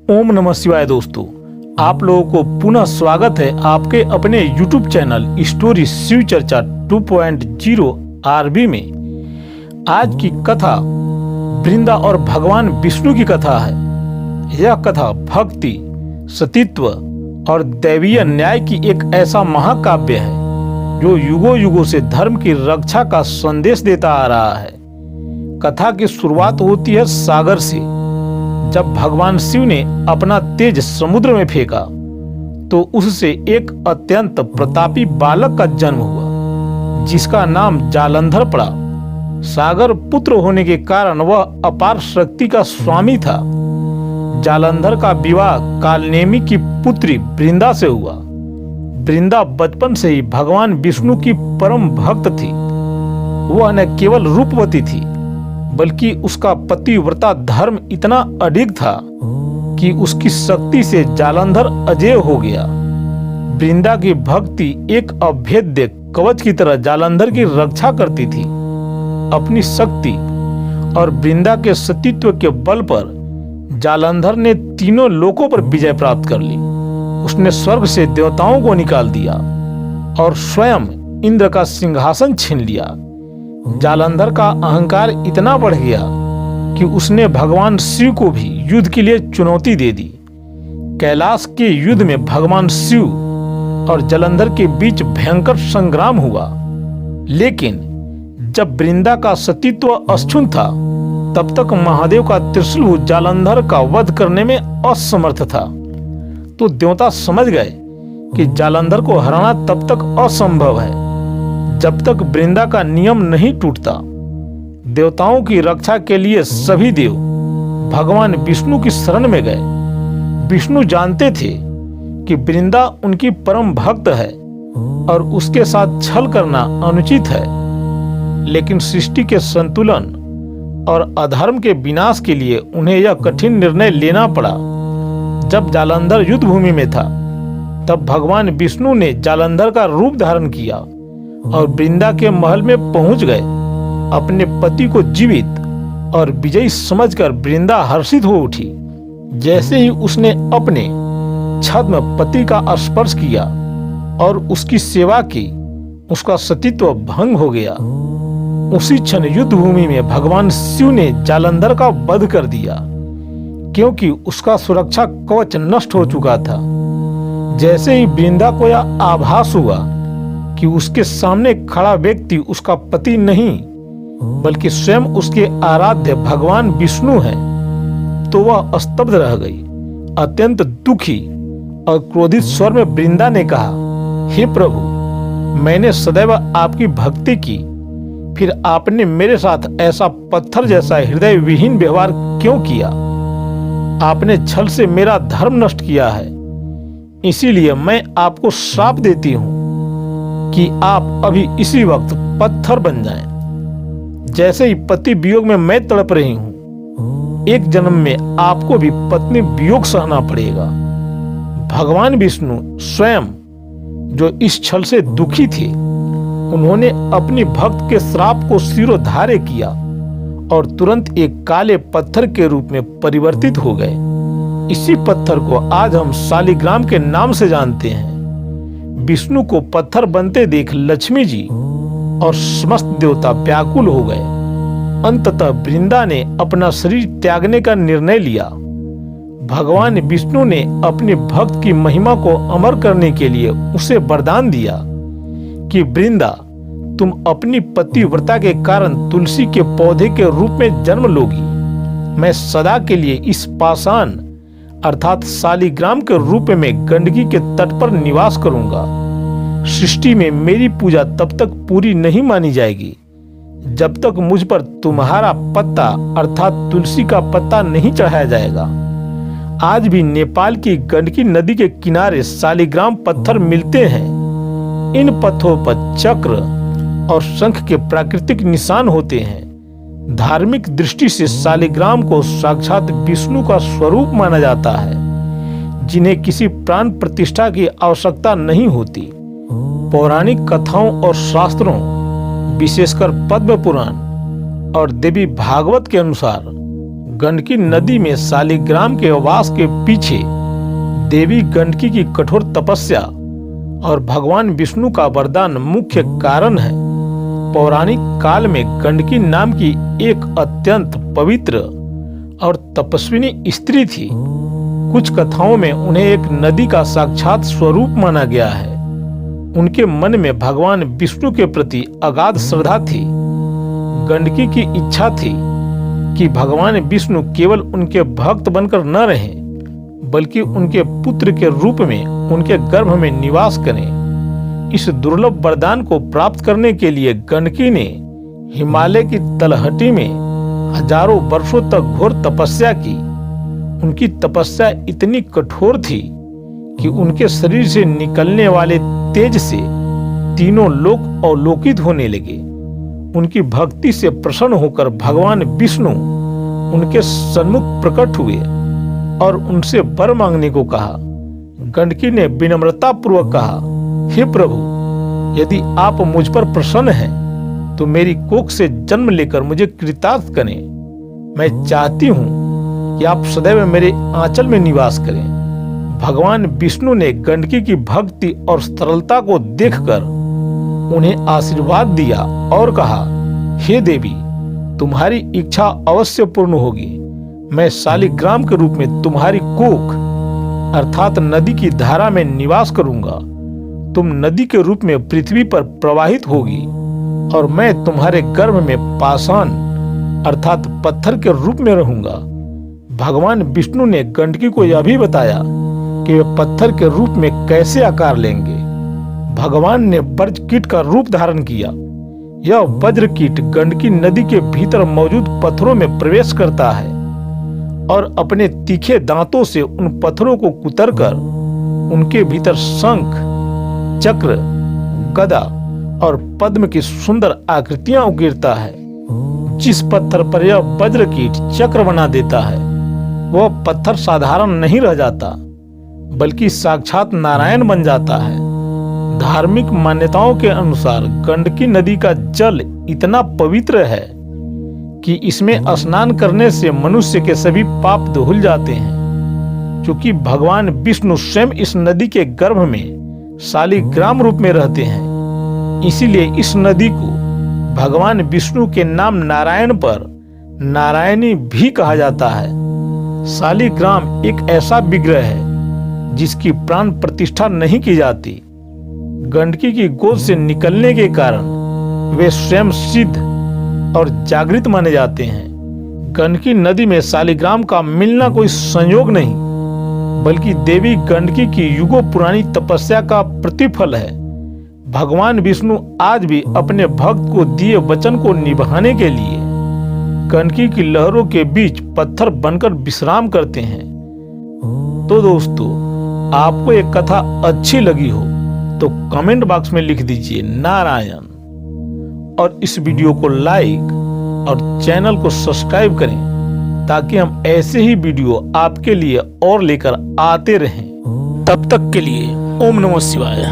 ओम नमः शिवाय। दोस्तों, आप लोगों को पुनः स्वागत है आपके अपने YouTube चैनल स्टोरी शिव चर्चा 2.0 आरबी में। आज की कथा वृंदा और भगवान विष्णु की कथा है। यह कथा भक्ति, सतीत्व और दैवीय न्याय की एक ऐसा महाकाव्य है जो युगों युगों से धर्म की रक्षा का संदेश देता आ रहा है। कथा की शुरुआत होती है सागर से। जब भगवान शिव ने अपना तेज समुद्र में फेंका तो उससे एक अत्यंत प्रतापी बालक का जन्म हुआ जिसका नाम जालंधर पड़ा। सागर पुत्र होने के कारण वह अपार शक्ति का स्वामी था। जालंधर का विवाह कालनेमी की पुत्री वृंदा से हुआ। वृंदा बचपन से ही भगवान विष्णु की परम भक्त थी। वह न केवल रूपवती थी बल्कि उसका पतिव्रता धर्म इतना अडिग था कि उसकी शक्ति से जालंधर अजेय हो गया। वृंदा की भक्ति एक अभेद्य कवच की तरह जालंधर की रक्षा करती थी। अपनी शक्ति और वृंदा के सतीत्व के बल पर जालंधर ने तीनों लोकों पर विजय प्राप्त कर ली। उसने स्वर्ग से देवताओं को निकाल दिया और स्वयं इंद्र का सिंहासन छीन लिया। जालंधर का अहंकार इतना बढ़ गया कि उसने भगवान शिव को भी युद्ध के लिए चुनौती दे दी। कैलाश के युद्ध में भगवान शिव और जालंधर के बीच भयंकर संग्राम हुआ, लेकिन जब वृंदा का सतीत्व अक्षुण्ण था तब तक महादेव का त्रिशूल जालंधर का वध करने में असमर्थ था। तो देवता समझ गए कि जालंधर को हराना तब तक असंभव है जब तक वृंदा का नियम नहीं टूटता। देवताओं की रक्षा के लिए सभी देव भगवान विष्णु की शरण में गए। विष्णु जानते थे कि वृंदा उनकी परम भक्त है और उसके साथ छल करना अनुचित है, लेकिन सृष्टि के संतुलन और अधर्म के विनाश के लिए उन्हें यह कठिन निर्णय लेना पड़ा। जब जालंधर युद्ध भूमि में था तब भगवान विष्णु ने जालंधर का रूप धारण किया और वृंदा के महल में पहुंच गए। अपने पति को जीवित और विजयी समझकर वृंदा हर्षित हो उठी। जैसे ही उसने अपने छद्म पति का स्पर्श किया और उसकी सेवा की, उसका सतीत्व भंग हो गया। उसी क्षण युद्ध भूमि में भगवान शिव ने जालंधर का वध कर दिया, क्योंकि उसका सुरक्षा कवच नष्ट हो चुका था। जैसे ही वृंदा को यह आभास हुआ कि उसके सामने खड़ा व्यक्ति उसका पति नहीं बल्कि स्वयं उसके आराध्य भगवान विष्णु है, तो वह स्तब्ध रह गई। अत्यंत दुखी और क्रोधित स्वर में वृंदा ने कहा, हे प्रभु, मैंने सदैव आपकी भक्ति की, फिर आपने मेरे साथ ऐसा पत्थर जैसा हृदय विहीन व्यवहार क्यों किया? आपने छल से मेरा धर्म नष्ट किया है। इसीलिए मैं आपको श्राप देती हूं कि आप अभी इसी वक्त पत्थर बन जाएं। जैसे ही पति वियोग में मैं तड़प रही हूं, एक जन्म में आपको भी पत्नी वियोग सहना पड़ेगा। भगवान विष्णु स्वयं जो इस छल से दुखी थे, उन्होंने अपनी भक्त के श्राप को शिरोधार्य किया और तुरंत एक काले पत्थर के रूप में परिवर्तित हो गए। इसी पत्थर को आज हम शालिग्राम के नाम से जानते हैं। विष्णु को पत्थर बनते देख लक्ष्मी जी और समस्त देवता व्याकुल हो गए। अंततः वृंदा ने अपना शरीर त्यागने का निर्णय लिया। भगवान विष्णु ने अपने भक्त की महिमा को अमर करने के लिए उसे वरदान दिया कि वृंदा, तुम अपनी पतिव्रता के कारण तुलसी के पौधे के रूप में जन्म लोगी। मैं सदा के लिए इस पाषाण अर्थात शालिग्राम के रूप में गंडकी के तट पर निवास करूंगा। सृष्टि में मेरी पूजा तब तक पूरी नहीं मानी जाएगी जब तक मुझ पर तुम्हारा पत्ता अर्थात तुलसी का पत्ता नहीं चढ़ाया जाएगा। आज भी नेपाल की गंडकी नदी के किनारे शालिग्राम पत्थर मिलते हैं। इन पत्थरों पर चक्र और शंख के प्राकृतिक निशान होते हैं। धार्मिक दृष्टि से शालिग्राम को साक्षात विष्णु का स्वरूप माना जाता है, जिन्हें किसी प्राण प्रतिष्ठा की आवश्यकता नहीं होती। पौराणिक कथाओं और शास्त्रों, विशेषकर पद्म पुराण और देवी भागवत के अनुसार गंडकी नदी में शालिग्राम के वास के पीछे देवी गंडकी की कठोर तपस्या और भगवान विष्णु का वरदान मुख्य कारण है। पौराणिक काल में गंडकी नाम की एक अत्यंत पवित्र और तपस्विनी स्त्री थी। कुछ कथाओं में उन्हें एक नदी का साक्षात स्वरूप माना गया है। उनके मन में भगवान विष्णु के प्रति अगाध श्रद्धा थी। गंडकी की इच्छा थी कि भगवान विष्णु केवल उनके भक्त बनकर न रहें, बल्कि उनके पुत्र के रूप में उनके गर्भ में निवास करें। इस दुर्लभ वरदान को प्राप्त करने के लिए गंडकी ने हिमालय की तलहटी में हजारों वर्षों तक घोर तपस्या की। उनकी तपस्या इतनी कठोर थी कि उनके शरीर से निकलने वाले तेज से तीनों लोक अवलोकित होने लगे। उनकी भक्ति से प्रसन्न होकर भगवान विष्णु उनके सन्मुख प्रकट हुए और उनसे वर मांगने को कहा। गंडकी ने विनम्रता पूर्वक कहा, हे प्रभु, यदि आप मुझ पर प्रसन्न हैं तो मेरी कोख से जन्म लेकर मुझे कृतार्थ करें। मैं चाहती हूं कि आप सदैव मेरे आंचल में निवास करें। भगवान विष्णु ने गंडकी की भक्ति और सरलता को देखकर उन्हें आशीर्वाद दिया और कहा, हे देवी, तुम्हारी इच्छा अवश्य पूर्ण होगी। मैं शालिग्राम के रूप में तुम्हारी कोख अर्थात नदी की धारा में निवास करूंगा। तुम नदी के रूप में पृथ्वी पर प्रवाहित होगी और मैं तुम्हारे गर्भ में पाषाण अर्थात पत्थर के रूप में रहूंगा। भगवान विष्णु ने गंडकी को यह भी बताया कि वे पत्थर के रूप में कैसे आकार लेंगे। भगवान ने वज्र कीट का रूप धारण किया। यह वज्र कीट गंडकी नदी के भीतर मौजूद पत्थरों में प्रवेश करता है और अपने तीखे दांतों से उन पत्थरों को कुतरकर उनके भीतर शंख, चक्र, गदा और पद्म की सुंदर आकृतियां उकेरता है। जिस पत्थर पर यह वज्र कीट चक्र बना देता है वह पत्थर साधारण नहीं रह जाता, बल्कि साक्षात नारायण बन जाता है। धार्मिक मान्यताओं के अनुसार गंडकी नदी का जल इतना पवित्र है कि इसमें स्नान करने से मनुष्य के सभी पाप धुल जाते हैं। क्योंकि भगवान विष्णु स्वयं इस नदी के गर्भ में शालिग्राम रूप में रहते हैं, इसीलिए इस नदी को भगवान विष्णु के नाम नारायण पर नारायणी भी कहा जाता है। शालिग्राम एक ऐसा विग्रह है जिसकी प्राण प्रतिष्ठा नहीं की जाती। गंडकी की गोद से निकलने के कारण वे स्वयं सिद्ध और जागृत माने जाते हैं। गंडकी नदी में शालिग्राम का मिलना कोई संयोग नहीं, बल्कि देवी गंडकी की युगों पुरानी तपस्या का प्रतिफल है। भगवान विष्णु आज भी अपने भक्त को दिए वचन को निभाने के लिए गंडकी की लहरों के बीच पत्थर बनकर विश्राम करते हैं। तो दोस्तों, आपको ये कथा अच्छी लगी हो तो कमेंट बॉक्स में लिख दीजिए नारायण, और इस वीडियो को लाइक और चैनल को सब्सक्राइब करें ताकि हम ऐसे ही वीडियो आपके लिए और लेकर आते रहें। तब तक के लिए ओम नमः शिवाय।